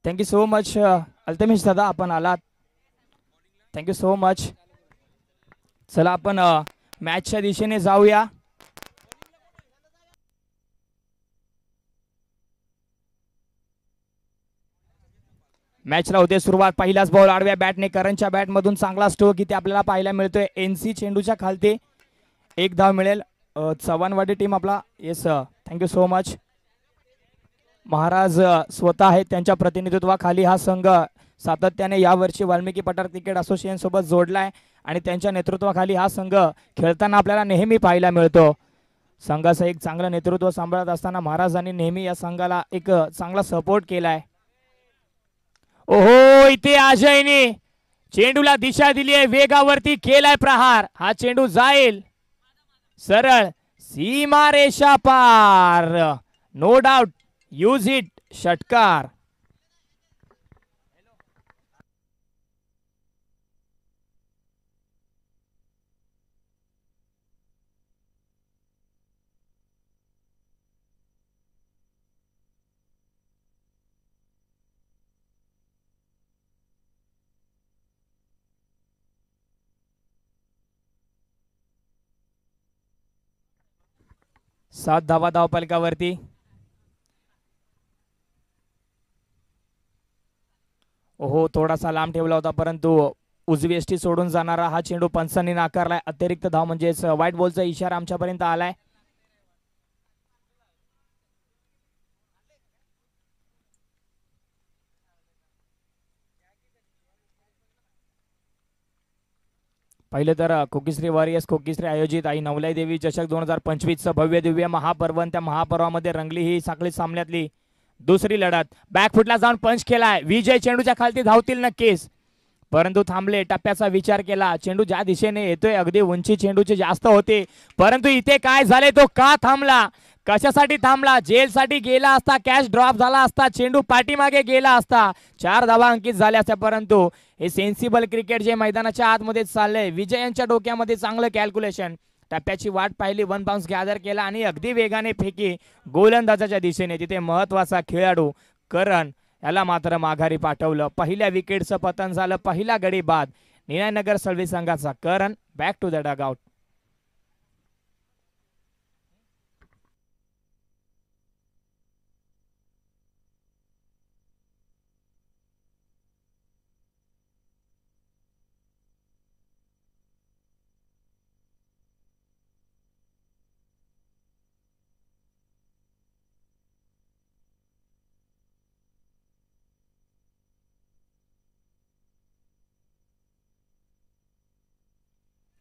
Thank you so much अल्तमेश दादा, आपण आलात. Thank you so much. चला आपण मॅचच्या दिशेने जाऊया. मॅचला होते सुरुवात. पहिलाच बॉल आडव्या बॅटने करणच्या बॅटमधून चांगला स्ट्रोक इथे आपल्याला पाहायला मिळतोय. एनसी चेंडूच्या खालती एक धाव मिळेल. चव्हाणवाडी टीम आपला. Yes, thank you so much. Maharaj स्वतः आहेत, त्यांच्या प्रतिनिधित्वाखाली हा संघ सातत्याने यावर्षी वाल्मिकी पठार क्रिकेट असोसिएशन सोबत जोडलाय आणि त्यांच्या नेतृत्वाखाली हा संघ खेळताना आपल्याला नेहमी पाहायला मिळतो. संघाचं एक चांगलं नेतृत्व सांभाळत असताना महाराजांनी नेहमी या संघाला एक चांगला सपोर्ट केलाय. ओहो, इथे अजयने चेंडूला दिशा दिली आहे, वेगावरती केलाय प्रहार. हा चेंडू जाईल सरळ सीमा रेषा पार. नो डाऊट, यूज इट, षटकार. सात धावा धावपलकावरती. ओहो, थोडासा लांब ठेवला होता परंतु उजवी एसटी सोडून जाणारा हा चेंडू पंचांनी नाकारलाय. अतिरिक्त धाव म्हणजेच व्हाईट बॉलचा इशारा आमच्यापर्यंत आलाय. पहिले तर कोकिश्री वॉरियर्स कोकिश्री आयोजित आई नवलाई देवी चषक 2025चं भव्य दिव्य महापर्व. त्या महापर्वामध्ये रंगली ही साखळी सामन्यातली दुसरी लढत. बॅकफुटला जाऊन पंच केलाय. विजय चेंडूच्या खालती धावतील नक्कीच, परंतु थांबले. टप्प्याचा विचार केला. चेंडू ज्या दिशेने येतोय अगदी उंची चेंडूची जास्त होते, परंतु इथे काय झाले, तो का थांबला, कशासाठी थांबला. जेलसाठी गेला असता, कॅच ड्रॉप झाला असता, चेंडू पाठीमागे गेला असता, 4 धावा अंकित झाल्या असत्या. परंतु हे सेन्सिबल क्रिकेट जे मैदानाच्या आतमध्ये चाललंय, विजयांच्या डोक्यामध्ये चांगलं कॅल्क्युलेशन. टप्प्याची वाट पाहिली, वन बाउन्स गॅदर केला आणि अगदी वेगाने फेकी गोलंदाजाच्या दिशेने. तिथे महत्वाचा खेळाडू करण याला मात्र माघारी पाठवलं. पहिल्या विकेटचं पतन झालं. पहिला गडी बाद निनायनगर सर्व्हिस संघाचा. Karan back to the dugout.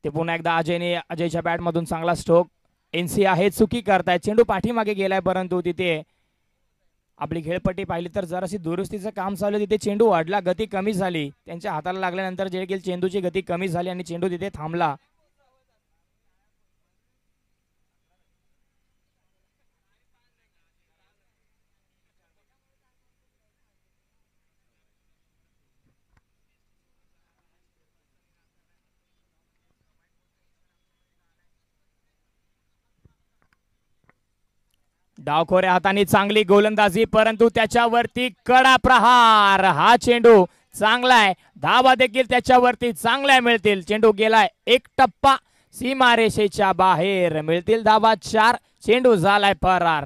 ते पुन्हा एकदा अजयच्या बॅटमधून चांगला स्ट्रोक. एनसी आहे, चुकी करताय. चेंडू पाठीमागे गेलाय, परंतु तिथे आपली खेळपट्टी पाहिली तर जराशी दुरुस्तीचं काम चालू. तिथे चेंडू वाढला, गती कमी झाली. त्यांच्या हाताला लागल्यानंतर जे गेल चेंडूची गती कमी झाली आणि चेंडू तिथे थांबला. डावखोऱ्या हाताने चांगली गोलंदाजी, परंतु त्याच्यावरती कडा प्रहार. हा चेंडू चांगलाय, धावा देखील त्याच्यावरती चांगल्या मिळतील. चेंडू गेलाय एक टप्पा सीमारेषेच्या बाहेर. मिळतील धावा 4. चेंडू झालाय फरार.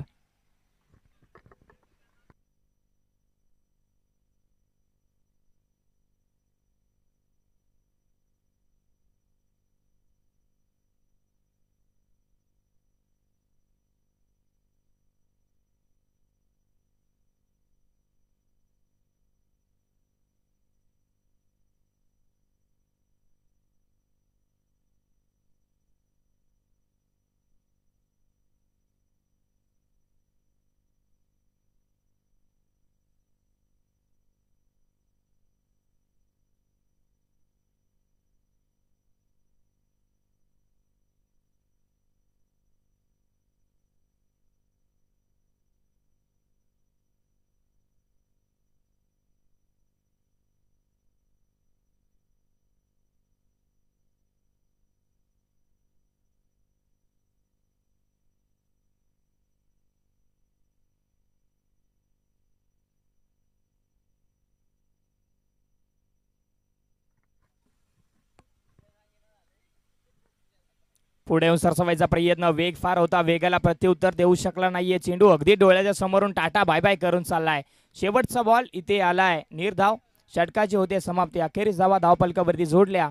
पुढे येऊन सरसवायचा प्रयत्न, वेग फार होता, वेगाला प्रत्युत्तर देऊ शकला नाहीये चेंडू अगदी डोळ्याच्या समोरून टाटा बाय बाय करून चाललाय. शेवटचा बॉल इथे आलाय, निर्धाव. षटकाची होते समाप्ती. अखेरीस धावा धावपलकावरती जोडल्या.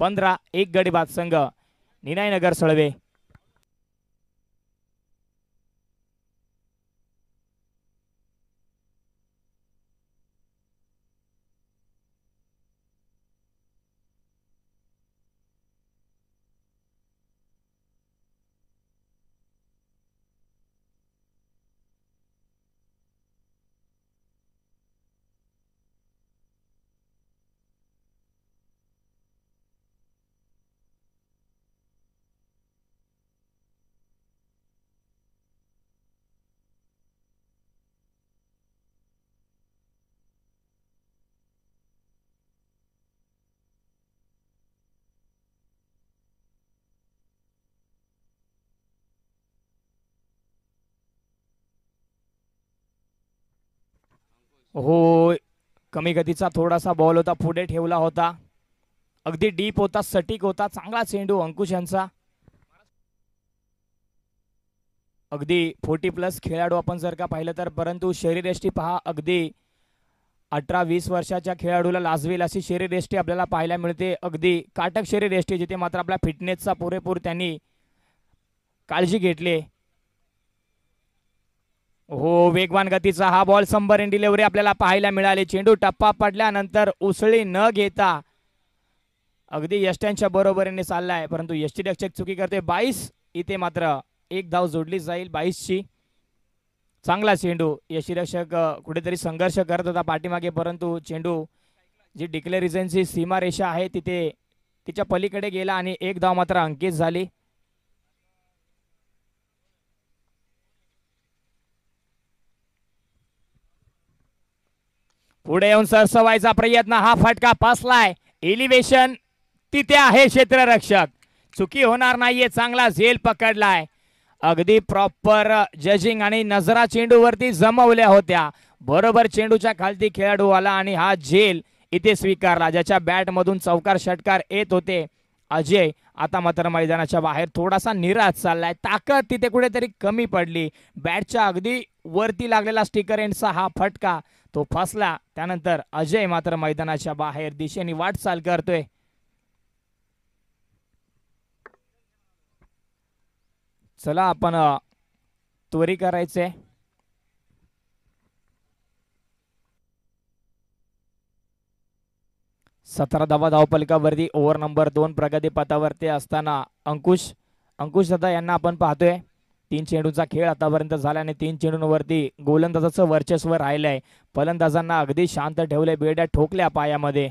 15-1 गडी बाद संघ निनायनगर सळवे. हो, कमी गतीचा थोडासा बॉल होता, पुढे ठेवला होता, अगदी डीप होता, सटीक होता, चांगला चेंडू अंकुश यांचा. अगदी 40+ खेळाडू आपण जर का पाहिलं तर, परंतु शरीरयष्टी पहा, अगदी 18-20 वर्षाच्या खेळाडूला लाजवेल अशी शरीरयष्टी आपल्याला पाहायला मिळते. अगदी काटक शरीरयष्टी, जिथे मात्र आपल्या फिटनेसचा पुरेपूर त्यांनी काळजी घेतली. हो, वेगवान गतीचा हा बॉल, संबर इन डिलिव्हरी आपल्याला पाहायला मिळाली. चेंडू टप्पा पडल्यानंतर उसळी न घेता अगदी यष्ट्यांच्या बरोबरीने चाललाय, परंतु यष्टीरक्षक चुकी करते. 22 इथे मात्र एक धाव जोडली जाईल 22ची. चांगला चेंडू, यष्टीरक्षक कुठेतरी संघर्ष करत होता पाठीमागे, परंतु चेंडू जी डिक्लेरेशनची सीमारेषा आहे तिथे तिच्या पलीकडे गेला आणि एक धाव मात्र अंकित झाली. पुढे येऊन सरसवायचा प्रयत्न, हा फटका पासलाय. एलिव्हेशन तिथे आहे, क्षेत्ररक्षक चुकी होणार नाहीये, चांगला झेल पकडलाय. अगदी प्रॉपर जजिंग आणि नजरा चेंडूवरती जमवल्या होत्या. बरोबर चेंडूच्या खालती खेळाडू आला आणि हा झेल इथे स्वीकारला. ज्याच्या बॅट मधून चौकार षटकार येत होते अजय, आता मात्र मैदानाच्या बाहेर थोडासा निराश चाललाय. ताकद तिथे कुठेतरी कमी पडली. बॅटच्या अगदी वरती लागलेला स्टिकर एंडचा हा फटका तो फसला. त्यानंतर अजय मात्र मैदानाच्या बाहेर दिशेने वाटचाल करतोय. चला आपण त्वरी करायचे. सतरा धावा धावपलकावरती ओव्हर नंबर 2 प्रगती पथावरती असताना अंकुश दादा यांना आपण पाहतोय. 3 चेंडूचा खेळ आतापर्यंत झाला आणि 3 चेंडूंवरती गोलंदाजाचं वर्चस्व राहिलंय. फलंदाजांना अगदी शांत ठेवले, बेड्या ठोकल्या पायामध्ये.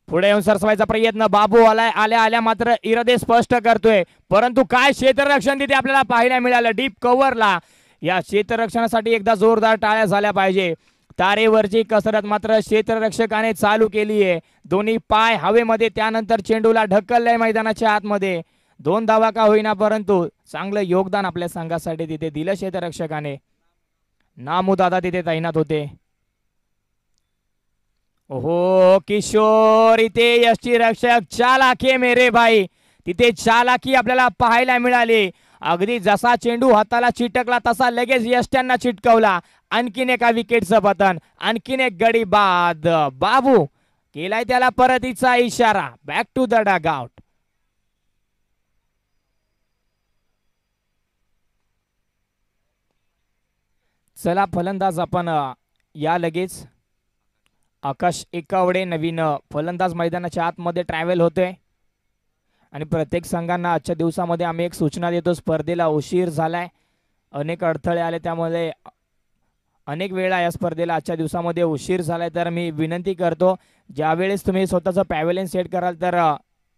पुढे येऊन सरसवायचा प्रयत्न, बाबू आल्या मात्र इरादे स्पष्ट करतोय, परंतु काय क्षेत्ररक्षण तिथे आपल्याला पाहायला मिळालं डीप कव्हरला. या क्षेत्ररक्षणासाठी एकदा जोरदार टाळ्या झाल्या पाहिजे. तारेवरची कसरत मात्र क्षेत्ररक्षकाने चालू केली आहे. दोन्ही पाय हवेमध्ये, त्यानंतर चेंडूला ढकललंय मैदानाच्या आतमध्ये. 2 धावा का होईना, परंतु चांगलं योगदान आपल्या संघासाठी तिथे दिलं क्षेत्ररक्षकाने. नामू दादा तिथे तैनात होते. हो किशोर, इथे यष्टीरक्षक चालाकी मेरे भाई, तिथे चालाकी आपल्याला पाहायला मिळाली. अगदी जसा चेंडू हाताला चिटकला तसा लगेच यष्ट्यांना चिटकवला. आणखीन एका विकेटचं पतन, आणखीन एक गडी बाद. बाबू केलाय त्याला परतीचा इशारा, back to the dugout. चला फलंदाज आपण या लगेच. आकाश एकावडे नवीन फलंदाज मैदानाच्या आतमध्ये ट्रॅव्हल होते आणि प्रत्येक संघांना आजच्या दिवसामध्ये आम्ही एक सूचना देतो, स्पर्धेला उशीर झालाय, अनेक अडथळे आले, त्यामुळे अनेक वेळा या स्पर्धेला आजच्या दिवसामध्ये उशीर झालाय. तर मी विनंती करतो, ज्यावेळेस तुम्ही स्वतःचं पॅव्हेलियन सेट कराल तर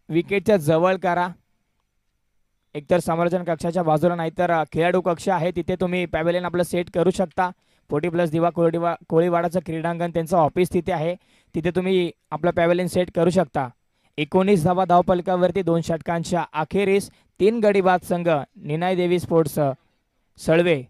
विकेटच्या जवळ करा. एकतर समर्थन कक्षाच्या बाजूला, नाहीतर खेळाडू कक्ष आहे तिथे तुम्ही पॅव्हेलियन आपलं सेट करू शकता. 40+ दिवा कोळीवाडाचं क्रीडांगण त्यांचं ऑफिस तिथे आहे, तिथे तुम्ही आपलं पॅव्हेलियन सेट करू शकता. 19 धावा धावपलकावरती 2 षटकांच्या अखेरीस 3 गडी बाद संघ निनाय देवी स्पोर्ट्स सळवे.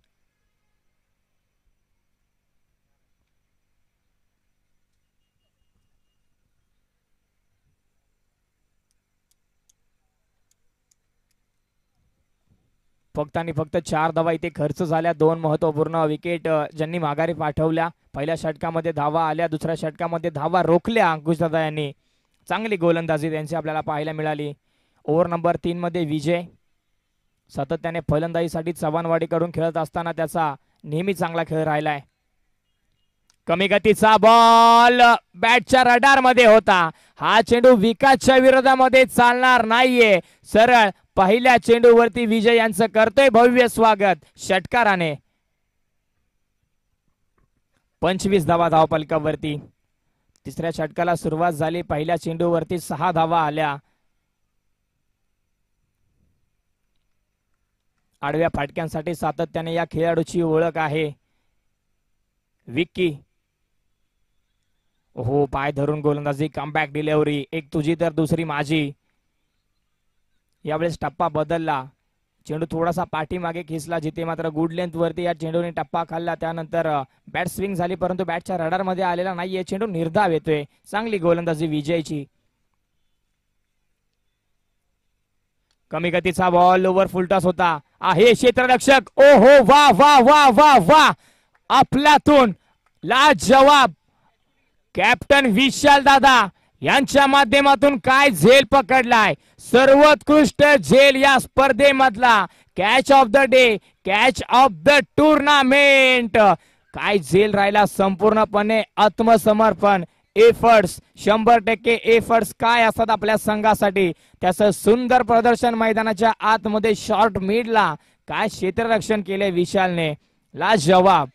फक्त आणि फक्त 4 धावा इथे खर्च झाल्या. 2 महत्वपूर्ण विकेट ज्यांनी माघारी पाठवल्या. पहिल्या षटकामध्ये धावा आल्या, दुसऱ्या षटकामध्ये धावा रोखल्या अंकुशदादा यांनी. चांगली गोलंदाजी त्यांची आपल्याला पाहायला मिळाली. ओव्हर नंबर 3 मध्ये विजय सातत्याने फलंदाजीसाठी चव्हाणवाडीकडून खेळत असताना त्याचा नेहमी चांगला खेळ राहिलाय. कमी गतीचा बॉल बॅटच्या रडार मध्ये होता. हा चेंडू विकासच्या विरोधामध्ये चालणार नाहीये. सरळ पहिल्या चेंडूवरती विजय यांचं करतोय भव्य स्वागत षटकाराने. 25 धावा धावफलकावरती. तिसऱ्या षटकाला सुरुवात झाली. पहिल्या चेंडूवरती 6 धावा आल्या. आडव्या फाटक्यांसाठी सातत्याने या खेळाडूची ओळख आहे. विक्की हो पाय धरून गोलंदाजी, कमबॅक डिलिव्हरी, एक तुझी तर दुसरी माझी. यावेळेस टप्पा बदलला. चेंडू थोडासा पाठीमागे खेचला जिथे मात्र गुड लेंथ वरती या चेंडूने टप्पा खाल्ला. त्यानंतर बॅट स्विंग झाली परंतु बॅटच्या रडार मध्ये आलेला नाहीये. चेंडू निर्धाव येतोय. चांगली गोलंदाजी विजयची. कमी गतीचा बॉल ओव्हर फुलटॉस होता. आहे क्षेत्ररक्षक. ओ हो वा वा वा वा वा आपल्यातून लाजवाब कॅप्टन विशाल दादा यांच्या माध्यमातून काय झेल पकडलाय. सर्वोत्कृष्ट झेल या स्पर्धेमधला catch of the day, catch of the tournament. काय झेल राहिला. संपूर्णपणे आत्मसमर्पण. एफर्ट्स 100% एफर्ट्स काय असतात आपल्या संघासाठी त्याचं सुंदर प्रदर्शन मैदानाच्या आतमध्ये शॉर्ट मिडला काय क्षेत्ररक्षण केले विशालने. लाजवाब.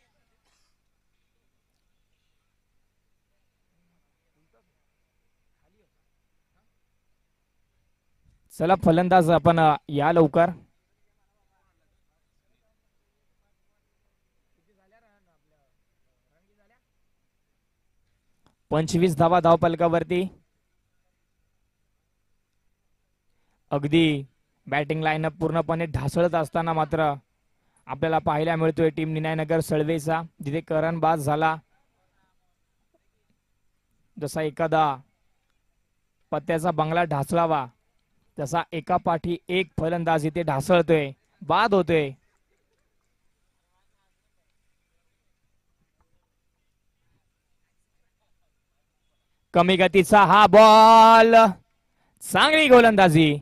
चला फलंदाज आपण या लवकर. पंचवीस धावा धावफलकावरती. अगदी बॅटिंग लाईनअप पूर्णपणे ढासळत असताना मात्र आपल्याला पाहायला मिळतोय टीम निनायनगर सळवेचा, जिथे करण बाद झाला. जसा एखादा पत्त्याचा बंगला ढासळावा तसा एका पाठी एक फलंदाज इथे ढासळतोय, बाद होतोय. कमी गतीचा हा बॉल, चांगली गोलंदाजी.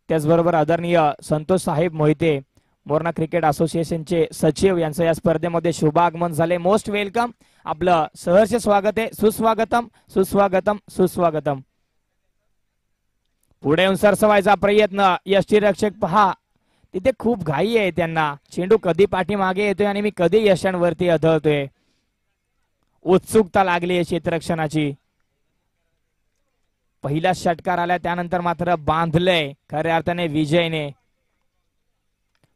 त्याचबरोबर आदरणीय संतोष साहेब मोहिते मोरणा क्रिकेट असोसिएशनचे सचिव यांचं या स्पर्धेमध्ये शुभागमन झाले. Most welcome. आपलं सहर्ष स्वागत आहे. सुस्वागतम सुस्वागतम सुस्वागतम. पुढे येऊन सरसवायचा प्रयत्न. यष्टीरक्षक पहा तिथे खूप घाई आहे त्यांना. चेंडू कधी पाठीमागे येतोय आणि मी कधी यशांवरती आदळतोय. उत्सुकता लागली आहे क्षेत्ररक्षणाची. पहिला षटकार आला त्यानंतर मात्र बांधलंय खऱ्या अर्थाने विजयने.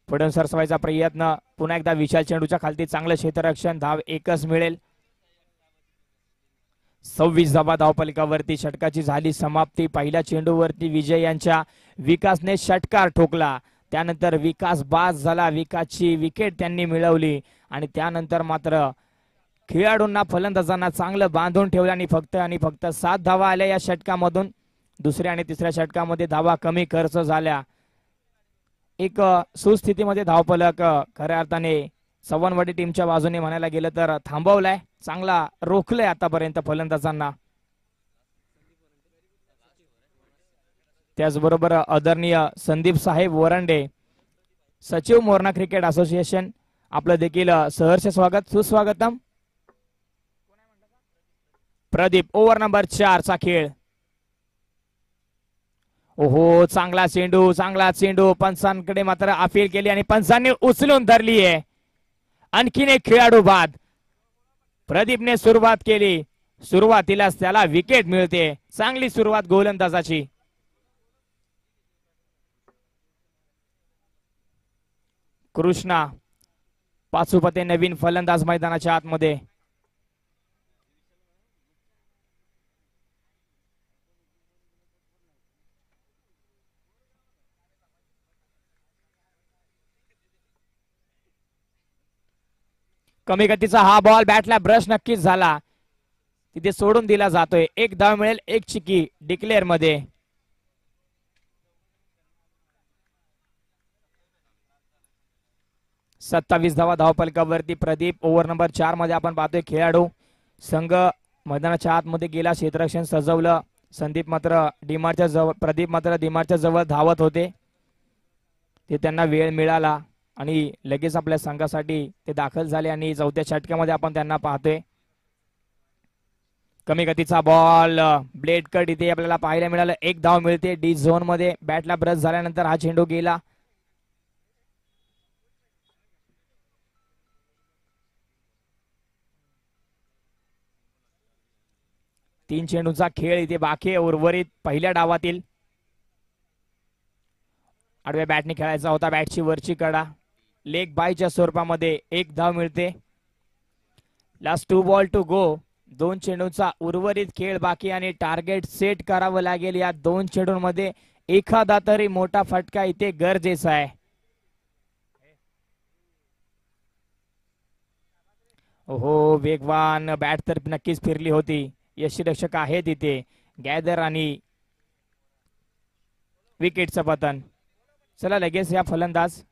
पुढे सरसवायचा प्रयत्न. पुन्हा एकदा विशाल चेंडूच्या खालती चांगलं क्षेत्ररक्षण. धाव एकच मिळेल. 26 धावा धावफलकावरती. षटकाची झाली समाप्ती. पहिल्या चेंडूवरती विजय यांच्या विकासने षटकार ठोकला. त्यानंतर विकास बाद झाला. विकासची विकेट त्यांनी मिळवली आणि त्यानंतर मात्र खेळाडूंना फलंदाजांना चांगलं बांधून ठेवलं आणि फक्त 7 धावा आल्या या षटकामधून. दुसऱ्या आणि तिसऱ्या षटकामध्ये धावा कमी खर्च झाल्या. एक सुस्थितीमध्ये धावफलक खऱ्या अर्थाने चव्हाणवाडी टीमच्या बाजूने म्हणायला गेलं तर थांबवलाय. चांगला रोखलंय आतापर्यंत फलंदाजांना. त्याचबरोबर आदरणीय संदीप साहेब वरंडे सचिव मोरणा क्रिकेट असोसिएशन आपलं देखील सहर्ष स्वागत सुस्वागतम. प्रदीप ओव्हर नंबर 4 चा खेळ. ओहो चांगला चेंडू पंचांकडे मात्र अपील केली आणि पंचांनी उचलून धरली आहे. आणखीन एक खेळाडू बाद. प्रदीपने सुरुवात केली. सुरुवातीलाच त्याला विकेट मिळते. चांगली सुरुवात गोलंदाजाची. कृष्णा पाचुपते नवीन फलंदाज मैदानाच्या आतमध्ये. कमी गतीचा हा बॉल बॅटला ब्रश नक्कीच झाला. तिथे सोडून दिला जातोय. एक धाव मिळेल. एक चिकी डिक्लेअर मध्ये. 27 धावा धावपलकावरती. प्रदीप ओव्हर नंबर 4 मध्ये आपण पाहतोय खेळाडू संघ मैदानाच्या आतमध्ये गेला, क्षेत्ररक्षण सजवलं. संदीप मात्र डीमारच्या जवळ, प्रदीप मात्र डीमारच्या जवळ धावत होते, ते त्यांना वेळ मिळाला आणि लगेच आपल्या संघासाठी ते दाखल झाले आणि चौथ्या षटकामध्ये आपण त्यांना पाहतोय. कमी गतीचा बॉल, ब्लेड कट इथे आपल्याला पाहायला मिळालं. एक धाव मिळते डी झोन मध्ये. बॅटला ब्रश झाल्यानंतर हा चेंडू गेला. तीन चेंडूचा खेळ इथे बाकी आहे उर्वरित पहिल्या डावातील. आडव्या बॅटने खेळायचा होता, बॅटची वरची कडा. लेग बायच्या स्वरूपामध्ये एक धाव मिळते. Last 2 ball to go. 2 चेंडूचा उर्वरित खेळ बाकी आणि टार्गेट सेट करावं लागेल. या 2 चेंडूंमध्ये एखादा तरी मोठा फटका इथे गरजेचा आहे. हो, वेगवान बॅट तर नक्कीच फिरली होती. यष्टीरक्षक आहे तिथे गॅदर आणि विकेटचं पतन. चला लगेच या फलंदाज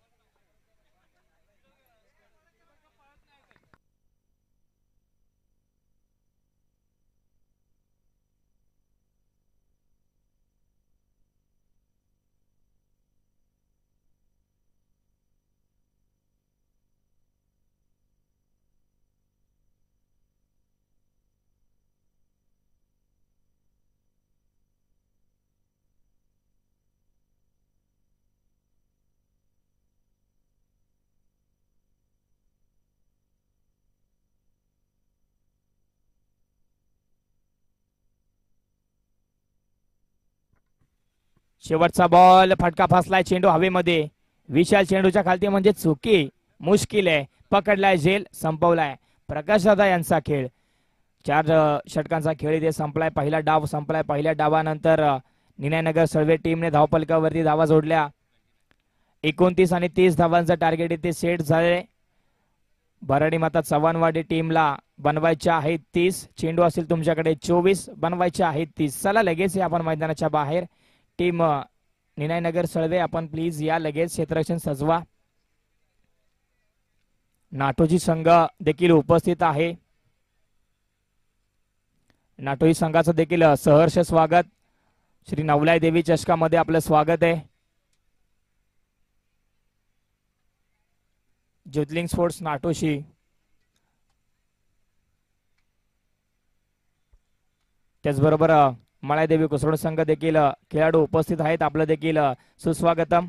शेवटचा बॉल, फटका फसलाय, चेंडू हवेमध्ये. विशाल चेंडूच्या खालती म्हणजे चुकी, मुश्किल आहे. पकडलाय झेल, संपवलाय. प्रकाश दादा यांचा खेळ. 4 षटकांचा खेळ इथे संपलाय. पहिला डाव संपलाय. पहिल्या डावानंतर निनायनगर सळवे टीमने धावपलकावरती धावा जोडल्या. 29 आणि 30 धावांचं टार्गेट इथे सेट झाले. भराडी माता चव्हाणवाडी टीमला बनवायच्या आहेत 30. चेंडू असेल तुमच्याकडे 24, बनवायच्या आहेत 30. चला लगेच आपण मैदानाच्या बाहेर. टीम निनायनगर सळवे, आपण प्लीज या लगेच, क्षेत्ररक्षण सजवा. नाटोजी संघ देखील उपस्थित आहे. नाटोजी संघाचं देखील सहर्ष स्वागत. श्री नवलाई देवी चषकामध्ये आपलं स्वागत आहे. ज्योतिर्लिंग स्पोर्ट्स नाटोशी. त्याचबरोबर मळादेवी कुसरोड संघ देखील खेळाडू उपस्थित आहेत, आपलं देखील सुस्वागतम.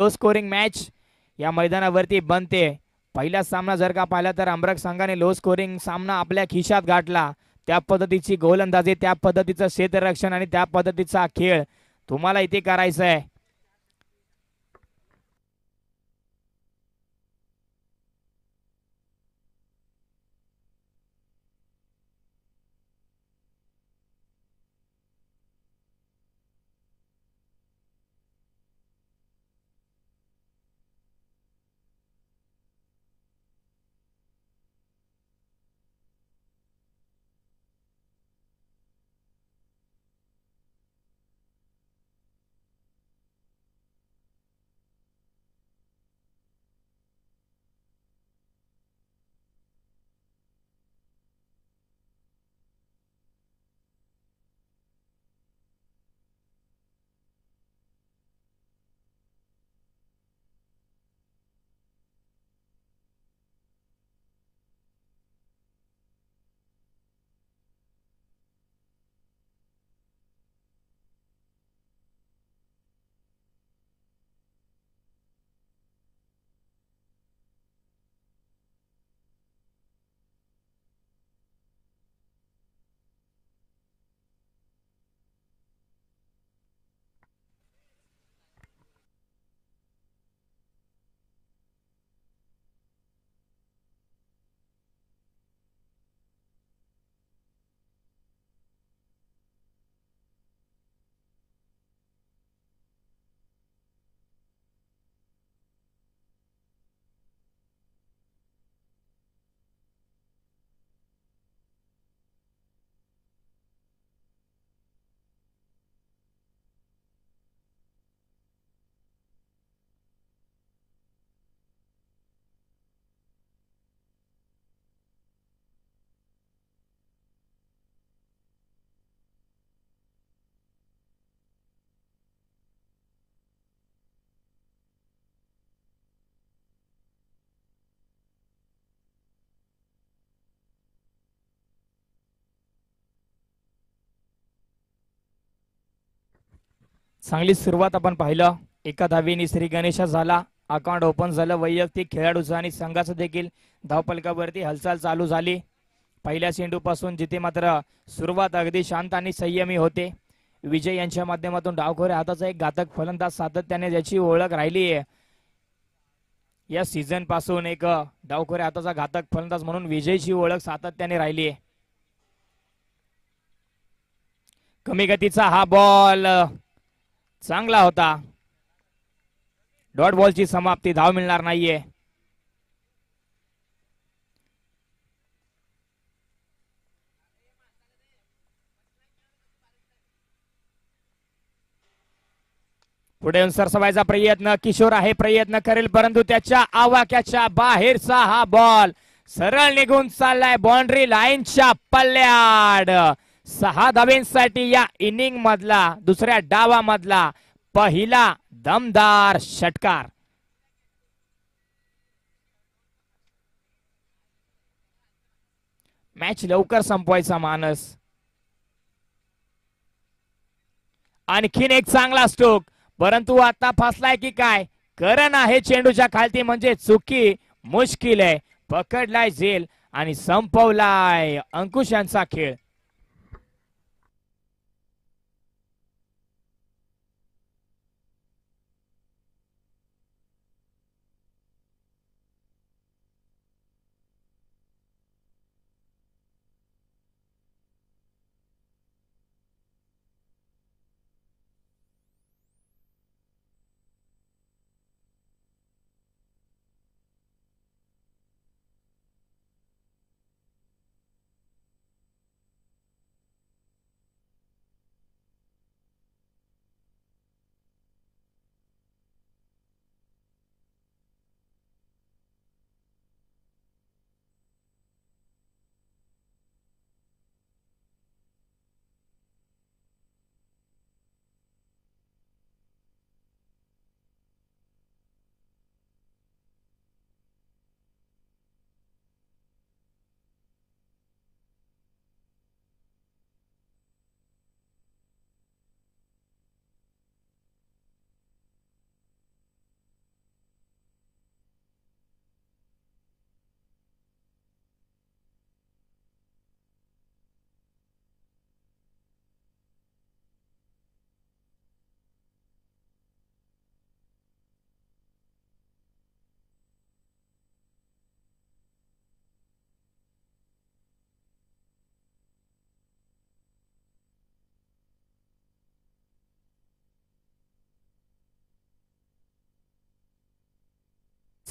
लो स्कोरिंग मॅच या मैदानावरती बनते. पहिला सामना जर का पाहिला तर अमरक संघाने लो स्कोरिंग सामना आपल्या खिशात गाठला. त्या पद्धतीची गोलंदाजी, त्या पद्धतीचं क्षेत्ररक्षण आणि त्या पद्धतीचा खेळ तुम्हाला इथे करायचा आहे. चांगली सुरुवात आपण पाहिलं. एका धावेने श्री गणेश झाला. अकाउंट ओपन झालं. वैयक्तिक खेळाडूचं आणि संघाचं देखील धावपलकावरती हालचाल चालू झाली. पहिल्या चेंडूपासून जिथे मात्र सुरुवात अगदी शांत आणि संयमी होते. विजय यांच्या माध्यमातून डावखोऱ्या हाताचा एक घातक फलंदाज सातत्याने ज्याची ओळख राहिली आहे या सीझन पासून, एक डावखोऱ्या हाताचा घातक फलंदाज म्हणून विजयची ओळख सातत्याने राहिली आहे. कमी गतीचा हा बॉल चांगला होता. डॉट बॉलची समाप्ती. धाव मिळणार नाहीये. पुढे येऊन सरसवायचा प्रयत्न. किशोर आहे, प्रयत्न करेल, परंतु त्याच्या आवाक्याच्या बाहेरचा हा बॉल सरळ निघून चाललाय बाउंड्री लाईनच्या पल्ल्याड. 6 धावेंसाठी या इनिंग मधला, दुसऱ्या डावामधला पहिला दमदार षटकार. मॅच लवकर संपवायचा मानस. आणखीन एक चांगला स्ट्रोक, परंतु आता फसलाय की काय. करण आहे चेंडूच्या खालती, म्हणजे चुकी मुश्किल आहे. पकडलाय झेल आणि संपवलाय अंकुश यांचा खेळ.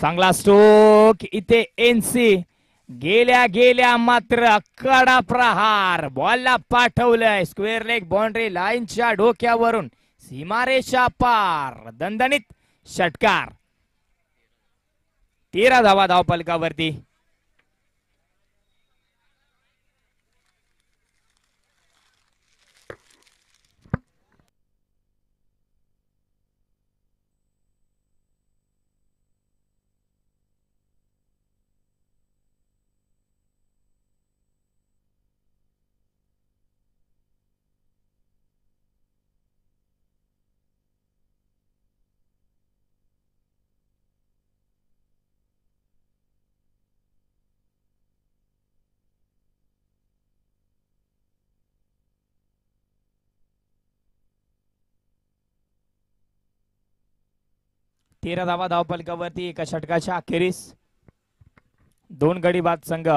चांगला स्ट्रोक इथे एनसी गेल्या गेल्या मात्र कडा प्रहार बॉलला पाठवलंय स्क्वेअर लेग बाउंड्री लाईनच्या डोक्यावरून सीमारेषा पार दणदणीत षटकार 13 धावा धावफलकावरती. तेरा धावा धावफलकावरती एका षटकाच्या अखेरीस 2 गडी बाद संघ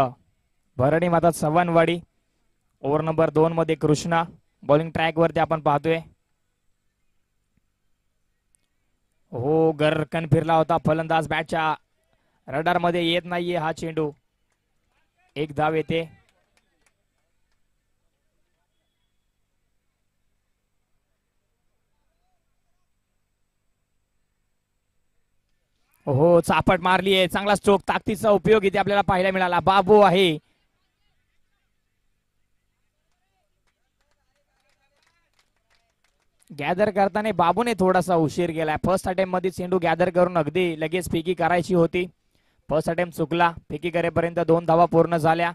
भरणी माता चव्हाणवाडी. ओव्हर नंबर 2 मध्ये कृष्णा बॉलिंग ट्रॅक वरती आपण पाहतोय. हो गरकन फिरला होता फलंदाज बॅटच्या रडार मध्ये येत नाहीये हा चेंडू. 1 धाव येते. हो चापट मारली आहे चांगला स्ट्रोक ताकदीचा उपयोग इथे आपल्याला पाहायला मिळाला. बाबू आहे गॅदर करताना बाबूने थोडासा उशीर केलाय. फर्स्ट अटेम्प्ट मध्ये चेंडू गॅदर करून अगदी लगेच फेकी करायची होती. फर्स्ट अटेम्प्ट चुकला. फेकी करेपर्यंत 2 धावा पूर्ण झाल्या.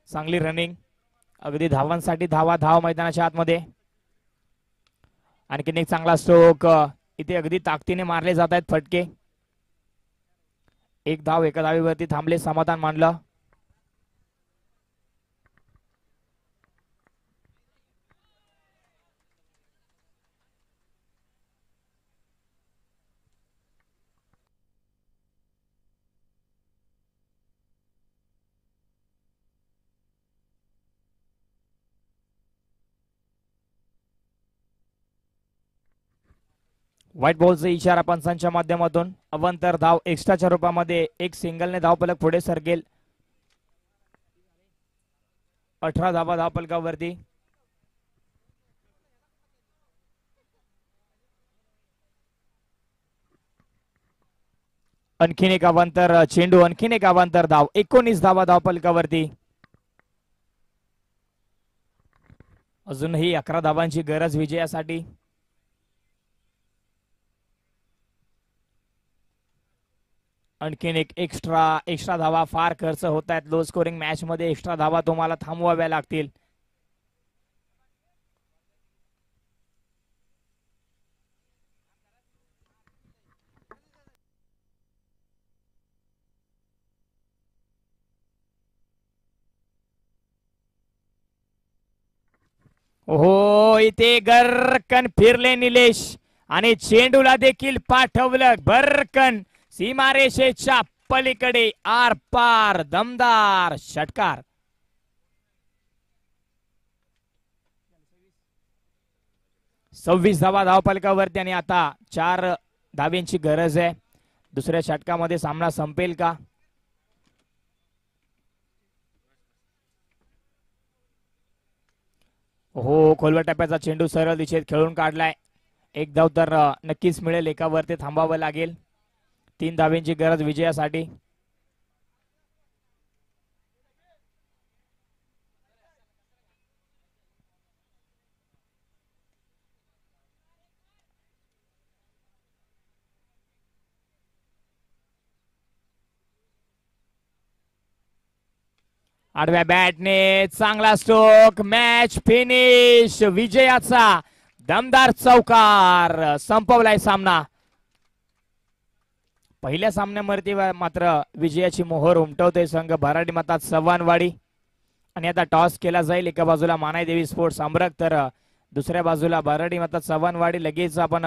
चांगली रनिंग अगदी धावांसाठी धाव मैदानाच्या आतमध्ये. आणखीन एक चांगला स्ट्रोक इथे अगदी ताकदीने मारले जात आहेत फटके. 1 धाव एका धावेवरती थांबले समाधान मानलं. व्हाईट बॉलचा इशारा पंचांच्या माध्यमातून अवंतर धाव एक्स्ट्राच्या रूपामध्ये एक सिंगलने धावफलक पुढे सरकेल. 18 धावा धावफलकावरती. आणखीन एक अवंतर चेंडू आणखीन एक अवंतर धाव 19 धावा धावफलकावरती. अजूनही 11 धावांची गरज विजयासाठी. आणखीन एक एक्स्ट्रा धावा फार खर्च होत आहेत. लो स्कोरिंग मॅच मध्ये एक्स्ट्रा धावा तुम्हाला थांबवाव्या लागतील. हो इथे गरकन फिरले निलेश आणि चेंडूला देखील पाठवलं. गरकन सीमारेषेच्या पलीकडे आर पार दमदार षटकार. 26 धावा धावफलकावरती आणि आता 4 धाव्यांची गरज आहे. दुसऱ्या षटकामध्ये सामना संपेल का? हो खोलवर टप्प्याचा चेंडू सरळ दिशेत खेळून काढलाय. 1 धाव तर नक्कीच मिळेल. एकावरती थांबावं लागेल. 3 धाव्यांची गरज विजयासाठी. आडव्या बॅटने चांगला स्ट्रोक. Match finish. विजयाचा दमदार चौकार संपवलाय सामना. पहिल्या सामन्यावरती मात्र विजयाची मोहर उमटवतोय संघ भराडी माता चव्हाणवाडी. आणि आता टॉस केला जाईल. एका बाजूला मानाई देवी स्पोर्ट्स अमरक तर दुसऱ्या बाजूला भराडी माता चव्हाणवाडी. लगेच आपण